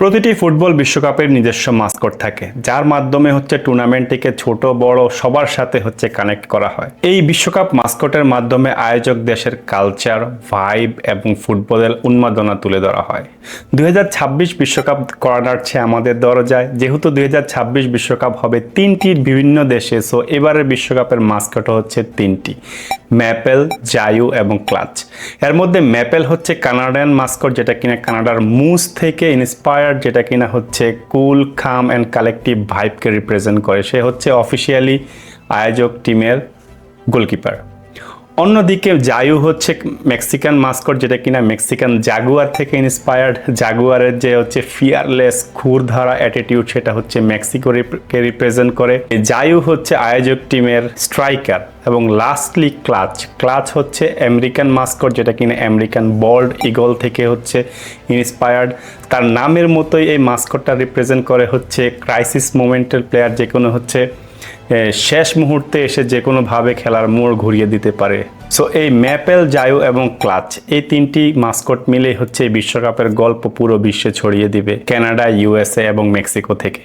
প্রতিটি ফুটবল বিশ্বকাপের নিজস্ব মাস্কট থাকে, যার মাধ্যমে টুর্নামেন্টটিকে ছোট বড় সবার সাথে কানেক্ট করা হয়। এই বিশ্বকাপ মাস্কটের মাধ্যমে আয়োজক দেশের কালচার, ভাইব এবং ফুটবলের উন্মাদনা তুলে ধরা হয়। 2026 বিশ্বকাপ করার চেয়ে আমাদের দরজায়, যেহেতু 2026 বিশ্বকাপ হবে তিনটি বিভিন্ন দেশে, সো এবারের বিশ্বকাপের মাস্কট হচ্ছে তিনটি: ম্যাপেল, জায়ু এবং ক্লাচ। এর মধ্যে ম্যাপেল হচ্ছে কানাডিয়ান মাস্কট, যেটা কিনা কানাডার মুস থেকে ইন্সপায়ার্ড, যেটা কিনা কুল, কাম অ্যান্ড কালেকটিভ ভাইবকে রিপ্রেজেন্ট করে। সে হচ্ছে অফিসিয়ালি আয়োজক টিমের গোলকিপার। অন্যদিকে জায়ু হচ্ছে মেক্সিকান মাস্কট, যেটা কিনা মেক্সিকান জাগুয়ার থেকে ইন্সপায়ার্ড। জাগুয়ারের যে ফিয়ারলেস ক্ষুরধারা অ্যাটিটিউড, সেটা মেক্সিকোকে রিপ্রেজেন্ট করে। জায়ু হচ্ছে আয়োজক টিমের স্ট্রাইকার। এবং লাস্টলি ক্লাচ হচ্ছে আমেরিকান মাস্কট, যেটা কিনা আমেরিকান বল্ড ইগল থেকে ইন্সপায়ার্ড। তার নামের মতোই এই মাস্কটটা রিপ্রেজেন্ট করে ক্রাইসিস মোমেন্টের প্লেয়ার, যে কোনো শেষ মুহূর্তে এসে যে কোনোভাবে খেলার মোড় ঘুরিয়ে দিতে পারে। সো এই ম্যাপেল, জায়ু এবং ক্লাচ, এই তিনটি মাস্কট মিলেই বিশ্বকাপের গল্প পুরো বিশ্বে ছড়িয়ে দিবে, কানাডা, ইউএসএ এবং মেক্সিকো থেকে।